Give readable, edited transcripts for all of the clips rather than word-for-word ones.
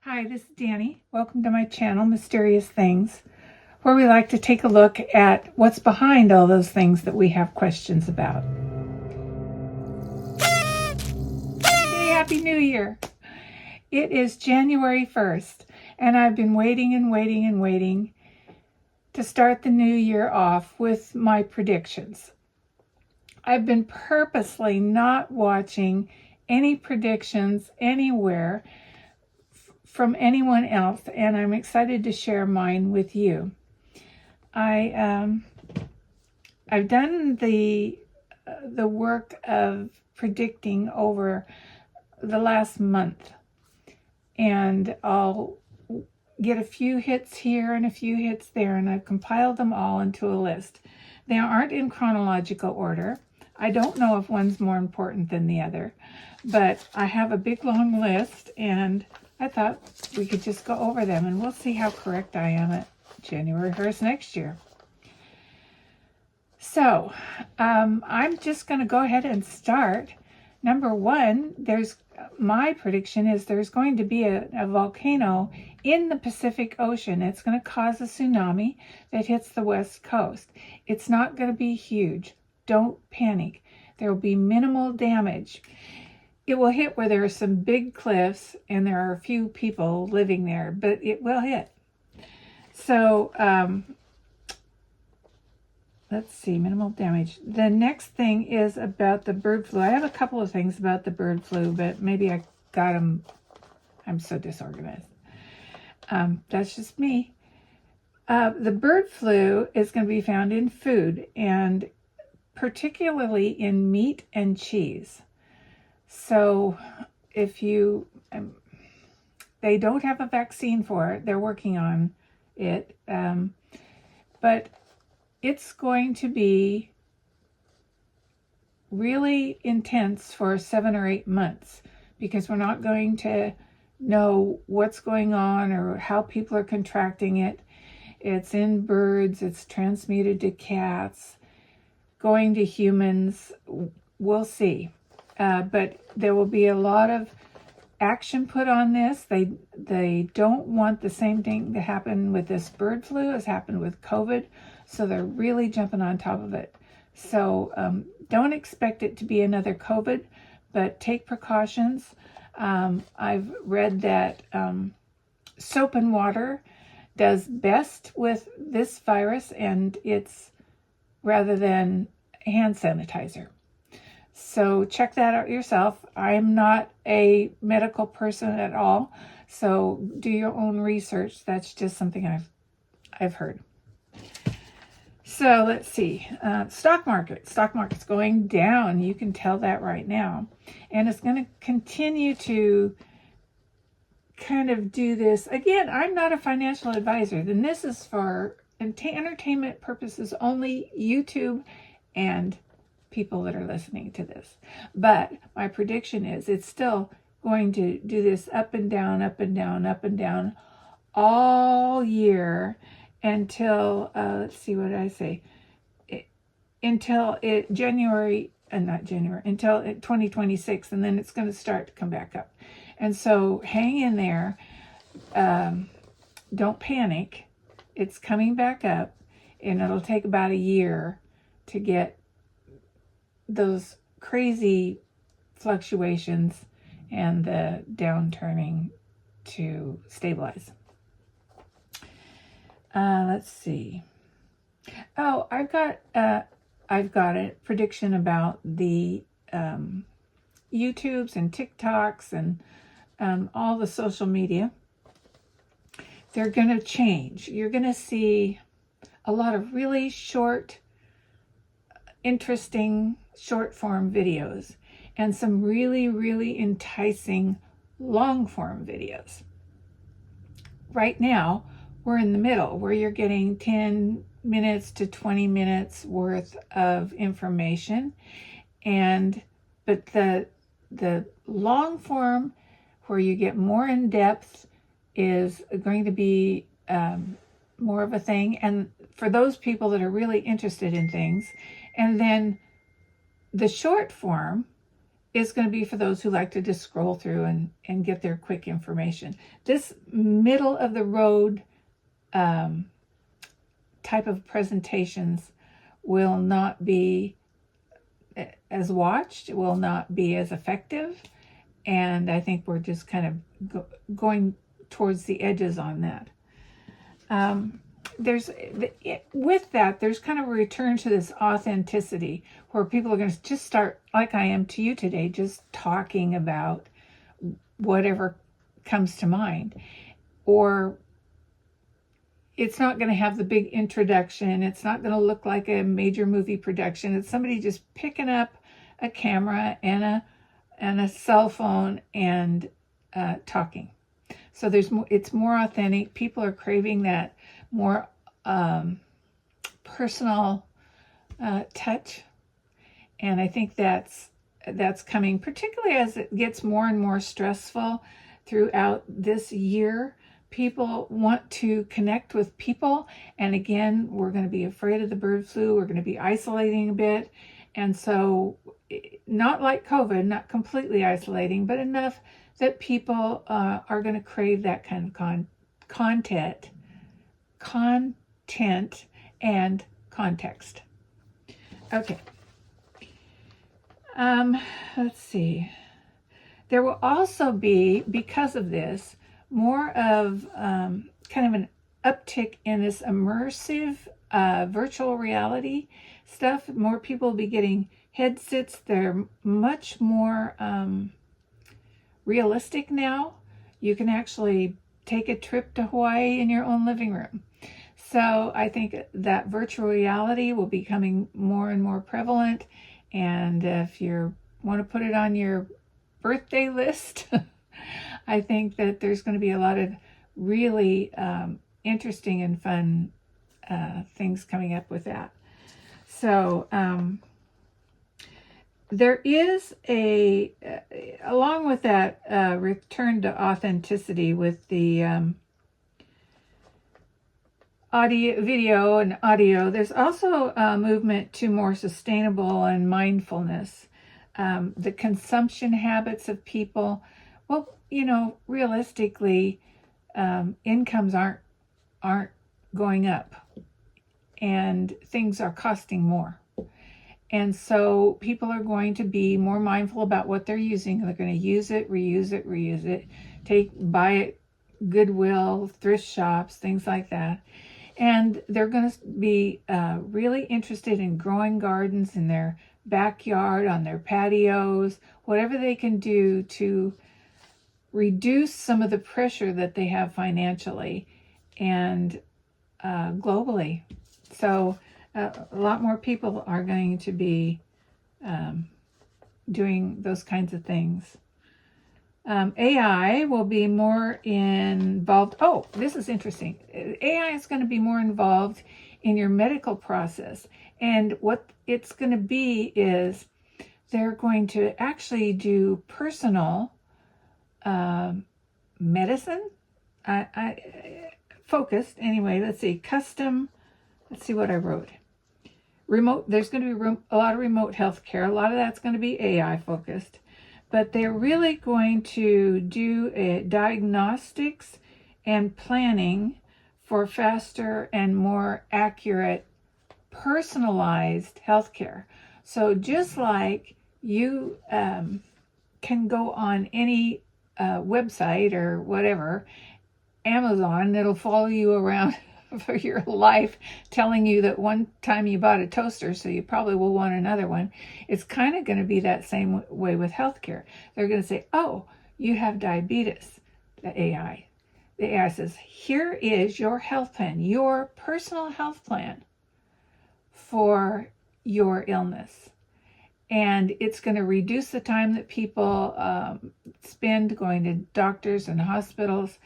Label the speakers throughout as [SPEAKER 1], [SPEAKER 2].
[SPEAKER 1] Hi, this is Danny. Welcome to my channel, Mysterious Things, where we like to take a look at what's behind all those things that we have questions about. Hey, Happy New Year! It is January 1st, and I've been waiting and waiting and waiting to start the new year off with my predictions. I've been purposely not watching any predictions anywhere from anyone else, and I'm excited to share mine with you. I've done the work of predicting over the last month, and I'll get a few hits here and a few hits there, and I've compiled them all into a list. They aren't in chronological order. I don't know if one's more important than the other, but I have a big long list, and I thought we could just go over them, and we'll see how correct I am at January 1st next year. So I'm just going to go ahead and start. Number one, my prediction is there's going to be a volcano in the Pacific Ocean. It's going to cause a tsunami that hits the West Coast. It's not going to be huge. Don't panic. There will be minimal damage. It will hit where there are some big cliffs and there are a few people living there, but it will hit. So let's see, minimal damage. The next thing is about the bird flu. I have a couple of things about the bird flu, but maybe I got them. I'm so disorganized. That's just me. The bird flu is going to be found in food, and particularly in meat and cheese. So if they don't have a vaccine for it, they're working on it, but it's going to be really intense for 7 or 8 months, because we're not going to know what's going on or how people are contracting it. It's in birds, it's transmuted to cats, going to humans. We'll see. But there will be a lot of action put on this. They don't want the same thing to happen with this bird flu as happened with COVID, so they're really jumping on top of it. So don't expect it to be another COVID, but take precautions. I've read that soap and water does best with this virus, and it's rather than hand sanitizer. So check that out yourself. I'm not a medical person at all, so do your own research. That's just something I've heard. So let's see. Stock market. Stock market's going down. You can tell that right now. And it's going to continue to kind of do this. Again, I'm not a financial advisor. Then this is for entertainment purposes only, YouTube and people that are listening to this. But my prediction is it's still going to do this up and down, up and down, up and down all year until, let's see, what did I say? Until until 2026, and then it's going to start to come back up. And so hang in there. Don't panic. It's coming back up, and it'll take about a year to get those crazy fluctuations and the downturning to stabilize. Let's see. Oh, I've got a prediction about the YouTubes and TikToks and all the social media. They're going to change. You're going to see a lot of really short, interesting short form videos and some really, really enticing long form videos. Right now, we're in the middle where you're getting 10 minutes to 20 minutes worth of information, but the long form where you get more in depth is going to be more of a thing, and for those people that are really interested in things. And then the short form is going to be for those who like to just scroll through and get their quick information. This middle of the road type of presentations will not be as watched, will not be as effective. And I think we're just kind of going towards the edges on that. With that, there's kind of a return to this authenticity where people are going to just start, like I am to you today, just talking about whatever comes to mind. Or it's not going to have the big introduction. It's not going to look like a major movie production. It's somebody just picking up a camera and a cell phone and talking. So it's more authentic. People are craving that more personal touch, and I think that's coming, particularly as it gets more and more stressful throughout this year. People want to connect with people, and again, we're going to be afraid of the bird flu. We're going to be isolating a bit, and so not like COVID, not completely isolating, but enough that people are going to crave that kind of content and context. Okay. Let's see. There will also be, because of this, more of kind of an uptick in this immersive virtual reality stuff. More people will be getting headsets. They're much more realistic now. You can actually take a trip to Hawaii in your own living room. So I think that virtual reality will be becoming more and more prevalent. And if you want to put it on your birthday list, I think that there's going to be a lot of really interesting and fun things coming up with that. So there is along with that return to authenticity with the video and audio, there's also a movement to more sustainable and mindfulness. The consumption habits of people, well, realistically, incomes aren't going up, and things are costing more. And so people are going to be more mindful about what they're using. They're going to use it, reuse it, buy it, Goodwill, thrift shops, things like that. And they're going to be really interested in growing gardens in their backyard, on their patios, whatever they can do to reduce some of the pressure that they have financially and globally. So a lot more people are going to be doing those kinds of things. AI will be more involved. Oh, this is interesting. AI is going to be more involved in your medical process. And what it's going to be is they're going to actually do personal medicine. I focused. Anyway, let's see. Let's see what I wrote. There's going to be a lot of remote healthcare. A lot of that's going to be AI focused. But they're really going to do diagnostics and planning for faster and more accurate, personalized healthcare. So just like you can go on any website or whatever, Amazon, it'll follow you around for your life, telling you that one time you bought a toaster, so you probably will want another one. It's kind of going to be that same way with healthcare. They're going to say, oh, you have diabetes, the AI. The AI says, here is your health plan, your personal health plan for your illness. And it's going to reduce the time that people spend going to doctors and hospitals.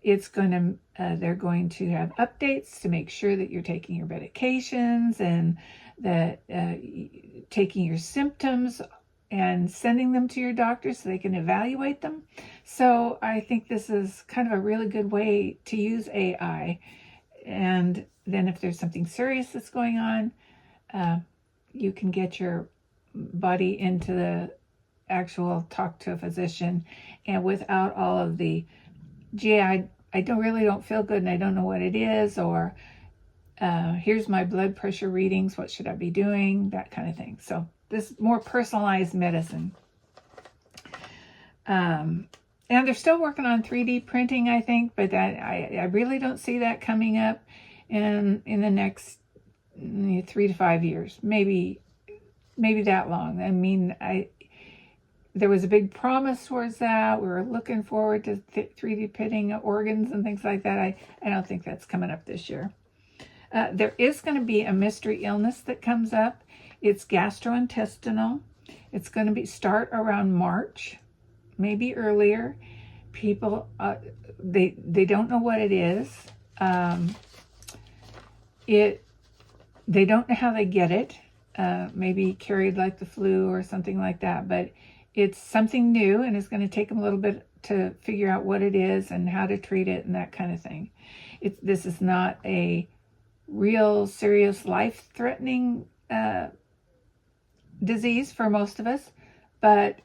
[SPEAKER 1] They're going to have updates to make sure that you're taking your medications and that taking your symptoms and sending them to your doctor so they can evaluate them. So I think this is kind of a really good way to use AI. And then if there's something serious that's going on, you can get your body into actual talk to a physician, and without all of the, gee, I don't feel good and I don't know what it is, or here's my blood pressure readings, what should I be doing, that kind of thing. So this more personalized medicine. And they're still working on 3D printing, I think, but I really don't see that coming up in the next 3 to 5 years, maybe that long. I mean, there was a big promise towards that. We were looking forward to 3D printing organs and things like that. I don't think that's coming up this year. There is going to be a mystery illness that comes up. It's gastrointestinal. It's going to start around March, maybe earlier. People, they don't know what it is. They don't know how they get it. Maybe carried like the flu or something like that, but it's something new, and it's going to take them a little bit to figure out what it is and how to treat it and that kind of thing. This is not a real serious life-threatening disease for most of us, but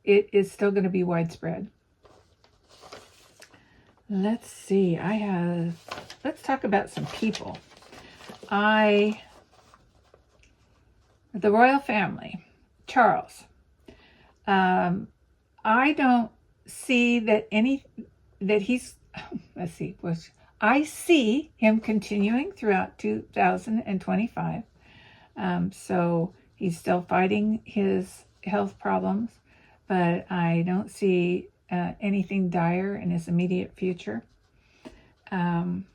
[SPEAKER 1] it is still going to be widespread. Let's see. Let's talk about some people. The royal family, Charles. I don't see I see him continuing throughout 2025. So he's still fighting his health problems, but I don't see anything dire in his immediate future. Let's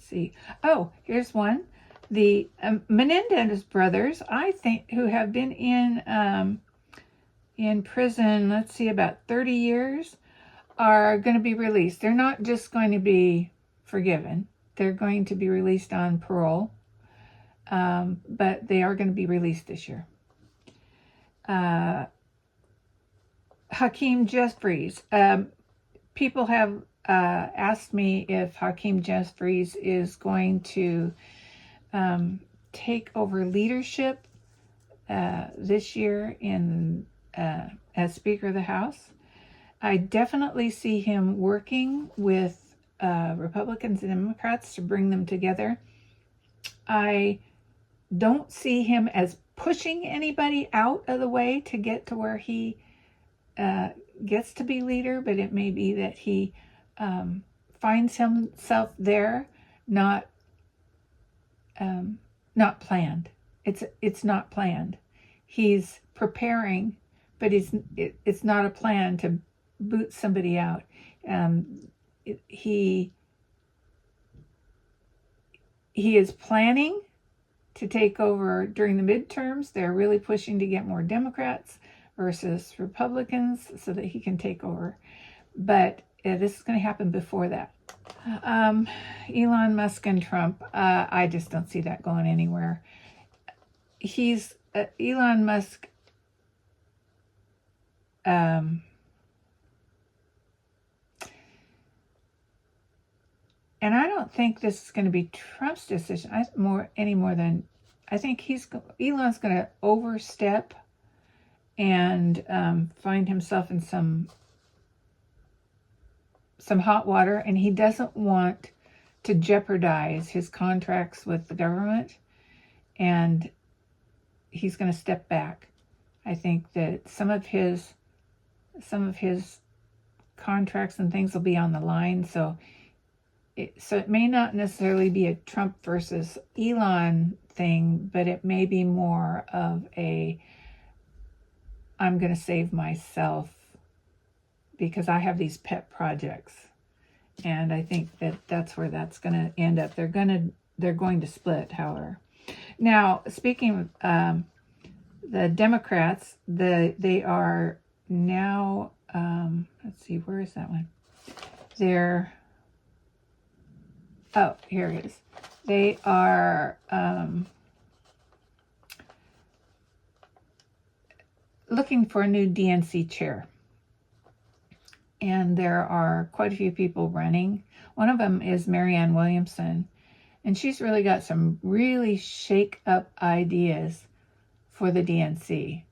[SPEAKER 1] see. Oh, here's one. The Menendez brothers, I think, who have been in prison, let's see, about 30 years, are going to be released. They're not just going to be forgiven. They're going to be released on parole, but they are going to be released this year. HAKEEM Jefferies. People have asked me if HAKEEM Jefferies is going to take over leadership this year as Speaker of the House. I definitely see him working with Republicans and Democrats to bring them together. I don't see him as pushing anybody out of the way to get to where he gets to be leader, but it may be that he finds himself there, not planned. It's not planned. He's preparing, but it's not a plan to boot somebody out. He is planning to take over during the midterms. They're really pushing to get more Democrats versus Republicans so that he can take over. But this is going to happen before that. Elon Musk and Trump, I just don't see that going anywhere. Elon Musk, and I don't think this is going to be Trump's decision I think Elon's going to overstep and find himself in some hot water, and he doesn't want to jeopardize his contracts with the government, and he's going to step back. I think that some of his contracts and things will be on the line, so it may not necessarily be a Trump versus Elon thing, but it may be more of I'm going to save myself because I have these pet projects. And I think that's where that's going to end up. They're going to split, however. Now, speaking of the Democrats, they are now, let's see, where is that one? Here it is. They are looking for a new DNC chair. And there are quite a few people running. One of them is Marianne Williamson. And she's really got some really shake-up ideas for the DNC.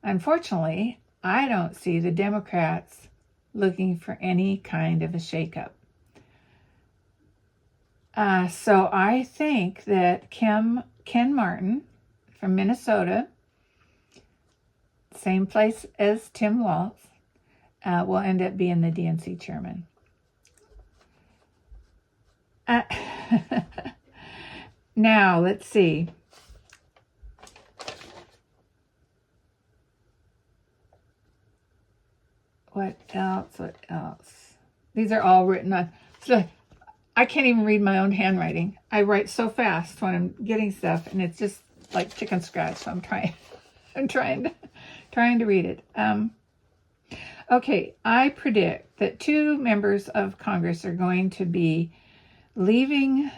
[SPEAKER 1] Unfortunately, I don't see the Democrats looking for any kind of a shakeup. So I think that Ken Martin from Minnesota, same place as Tim Walz, will end up being the DNC chairman. Now, let's see. What else? These are all written on. So I can't even read my own handwriting. I write so fast when I'm getting stuff, and it's just like chicken scratch. So I'm trying to read it. Okay, I predict that 2 members of Congress are going to be leaving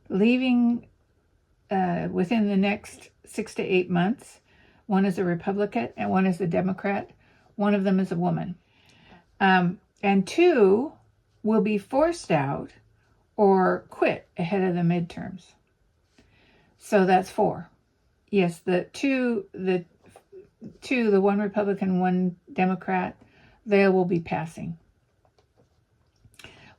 [SPEAKER 1] within the next 6 to 8 months. One is a Republican and one is a Democrat. One of them is a woman. And 2 will be forced out or quit ahead of the midterms. So that's 4. Yes, the one Republican, one Democrat, they will be passing.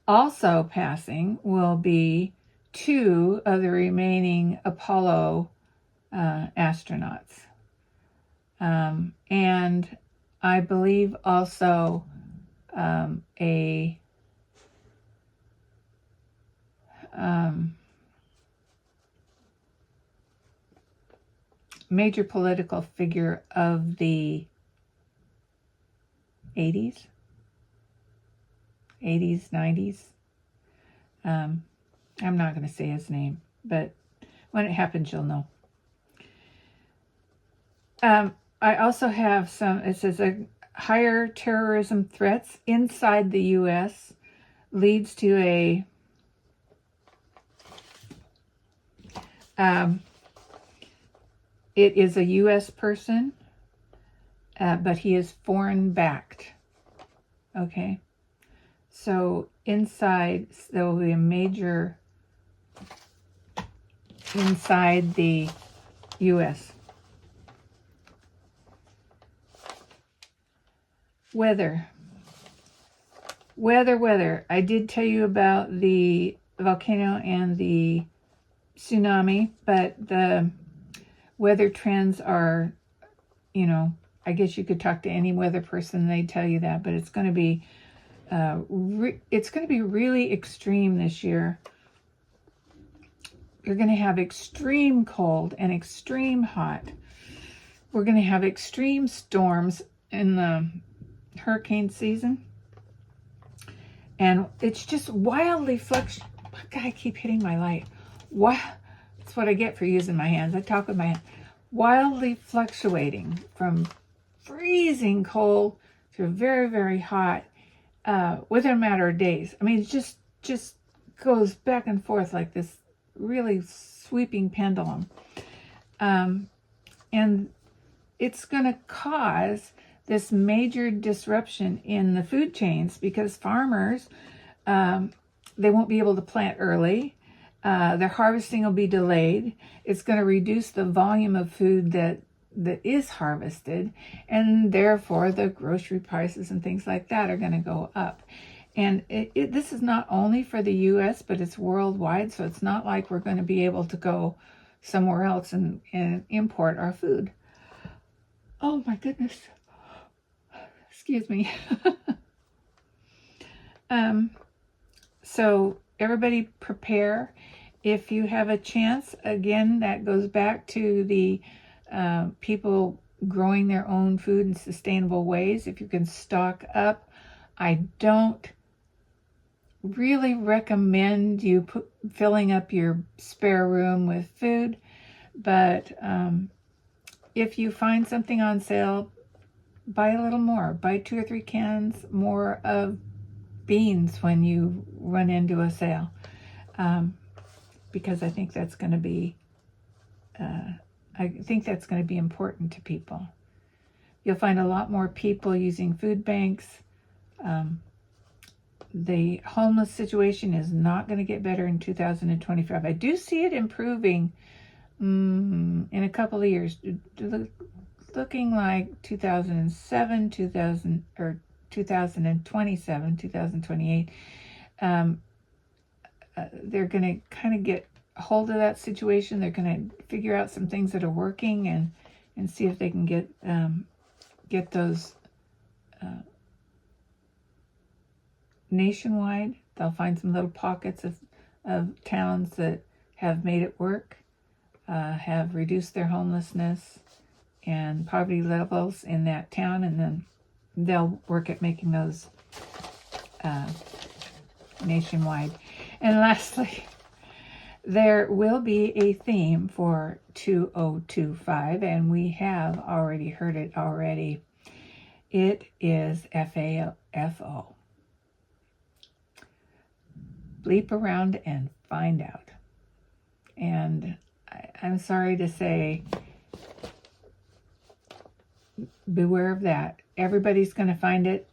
[SPEAKER 1] Also passing will be 2 of the remaining Apollo astronauts. And I believe also a major political figure of the 80s, 90s. I'm not going to say his name, but when it happens, you'll know. I also have some, it says higher terrorism threats inside the U.S. leads to a it is a U.S. person, but he is foreign backed. Okay. So inside, there will be a major inside the U.S. Weather. I did tell you about the volcano and the tsunami, but the weather trends are, I guess you could talk to any weather person and they'd tell you that, but it's going to be really extreme this year. You're going to have extreme cold and extreme hot. We're going to have extreme storms in the hurricane season. And it's just wildly God, I keep hitting my light. That's what I get for using my hands. I talk with my hands. Wildly fluctuating from freezing cold to very, very hot within a matter of days. I mean, it just goes back and forth like this really sweeping pendulum. And it's going to cause this major disruption in the food chains because farmers, they won't be able to plant early. Their harvesting will be delayed. It's going to reduce the volume of food that is harvested, and therefore the grocery prices and things like that are going to go up. And this is not only for the U.S., but it's worldwide, so it's not like we're going to be able to go somewhere else and import our food. Oh my goodness. Excuse me. So everybody prepare. If you have a chance, again, that goes back to the people growing their own food in sustainable ways. If you can stock up, I don't really recommend you filling up your spare room with food, but if you find something on sale, buy a little more. Buy 2 or 3 cans more of beans when you run into a sale, because I think that's going to be important to people. You'll find a lot more people using food banks. The homeless situation is not going to get better in 2025. I do see it improving in a couple of years, looking like 2007, 2027, 2028, they're going to kind of get a hold of that situation. They're going to figure out some things that are working and see if they can get those nationwide. They'll find some little pockets of towns that have made it work, have reduced their homelessness and poverty levels in that town, and then they'll work at making those nationwide. And lastly, there will be a theme for 2025, and we have already heard it already. It is FAFO. Bleep around and find out. And I'm sorry to say, beware of that. Everybody's going to find it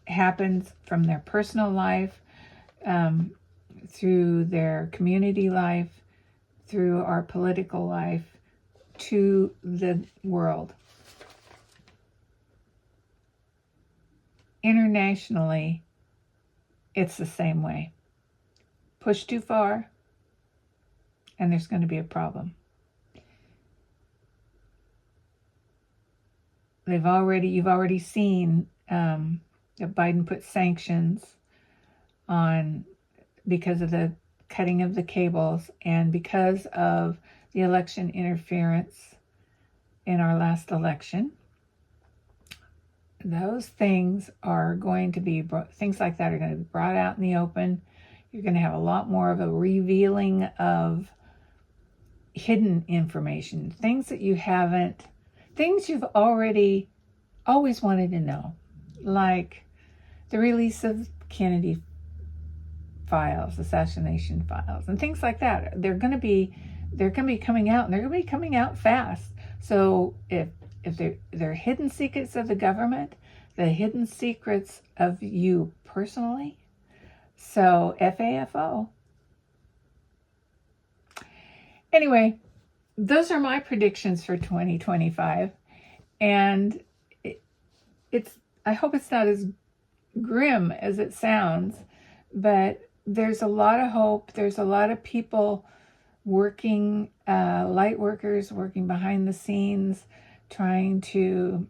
[SPEAKER 1] happens from their personal life, through their community life, through our political life, to the world. Internationally, it's the same way. Push too far, and there's going to be a problem. You've already seen that Biden put sanctions on because of the cutting of the cables and because of the election interference in our last election. Those things are going to be, things like that are going to be brought out in the open. You're going to have a lot more of a revealing of hidden information, things that you haven't, things you've already always wanted to know, like the release of Kennedy files, assassination files, and things like that. They're going to be coming out, and they're going to be coming out fast. So if they're hidden secrets of the government, the hidden secrets of you personally. So FAFO. Anyway, those are my predictions for 2025, and I hope it's not as grim as it sounds, but there's a lot of hope. There's a lot of people working, light workers working behind the scenes, trying to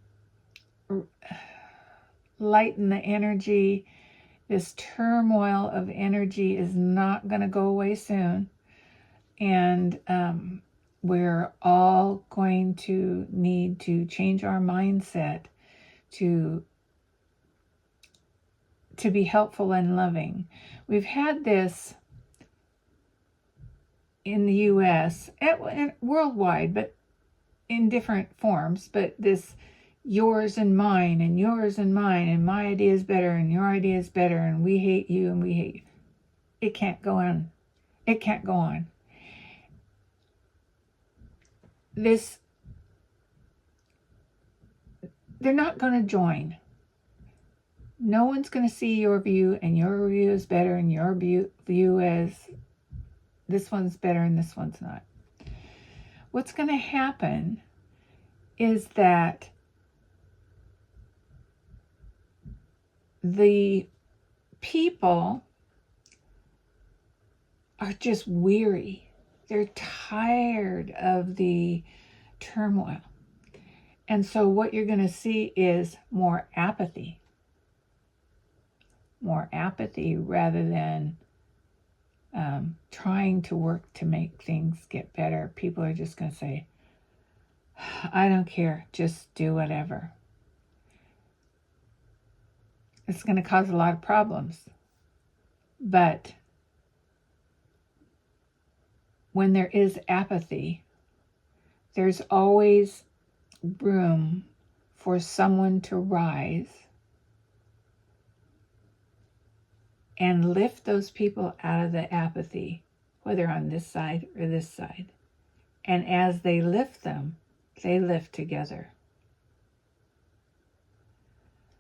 [SPEAKER 1] lighten the energy. This turmoil of energy is not going to go away soon. And we're all going to need to change our mindset to be helpful and loving. We've had this in the U.S. and worldwide, but in different forms. But this yours and mine, and yours and mine, and my idea is better, and your idea is better, and we hate you, and we hate you. It can't go on. It can't go on. They're not going to join. No one's going to see your view, and your view is better, and your view is this one's better, and this one's not. What's going to happen is that the people are just weary. They're tired of the turmoil. And so what you're going to see is more apathy. More apathy rather than trying to work to make things get better. People are just going to say, I don't care, just do whatever. It's going to cause a lot of problems. But when there is apathy, there's always room for someone to rise and lift those people out of the apathy, whether on this side or this side. And as they lift them, they lift together.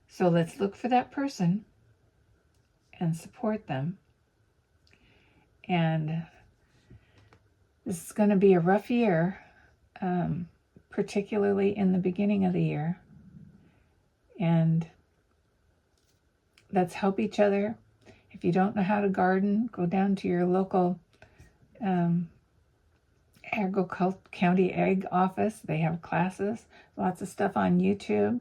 [SPEAKER 1] So let's look for that person and support them. And This is going to be a rough year, particularly in the beginning of the year. And let's help each other. If you don't know how to garden, go down to your local county ag office. They have classes, lots of stuff on YouTube.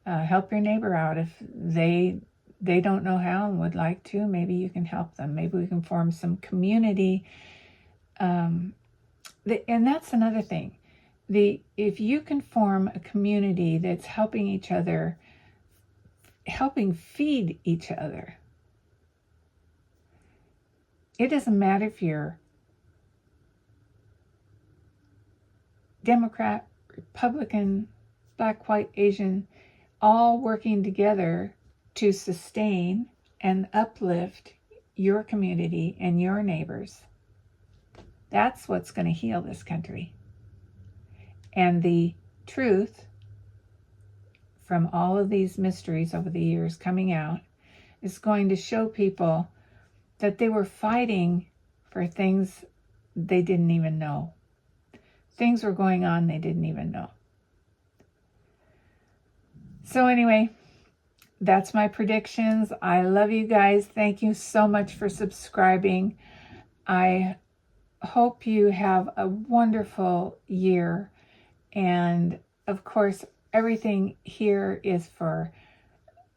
[SPEAKER 1] Help your neighbor out if they don't know how and would like to. Maybe you can help them. Maybe we can form some community. And that's another thing. If you can form a community that's helping each other, helping feed each other, it doesn't matter if you're Democrat, Republican, Black, white, Asian, all working together to sustain and uplift your community and your neighbors. That's what's going to heal this country. And the truth from all of these mysteries over the years coming out is going to show people that they were fighting for things they didn't even know. Things were going on they didn't even know. So anyway, that's my predictions. I love you guys. Thank you so much for subscribing. I hope you have a wonderful year. And of course, everything here is for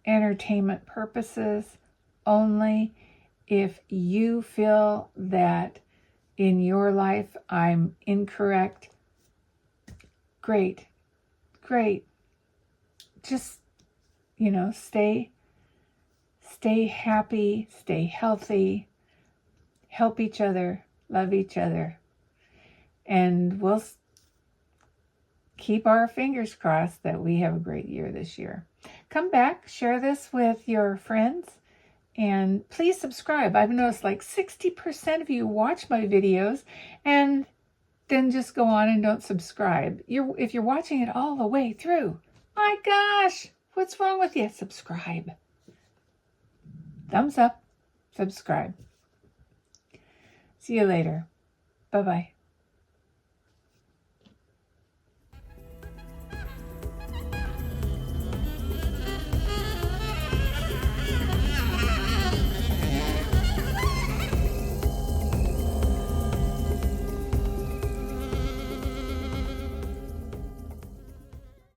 [SPEAKER 1] entertainment purposes only. If you feel that in your life I'm incorrect, great. Just, stay happy, stay healthy, help each other, love each other, and we'll keep our fingers crossed that we have a great year this year. Come back, share this with your friends, and please subscribe. I've noticed like 60% of you watch my videos and then just go on and don't subscribe. If you're watching it all the way through, my gosh, what's wrong with you? Subscribe. Thumbs up, subscribe. See you later. Bye-bye.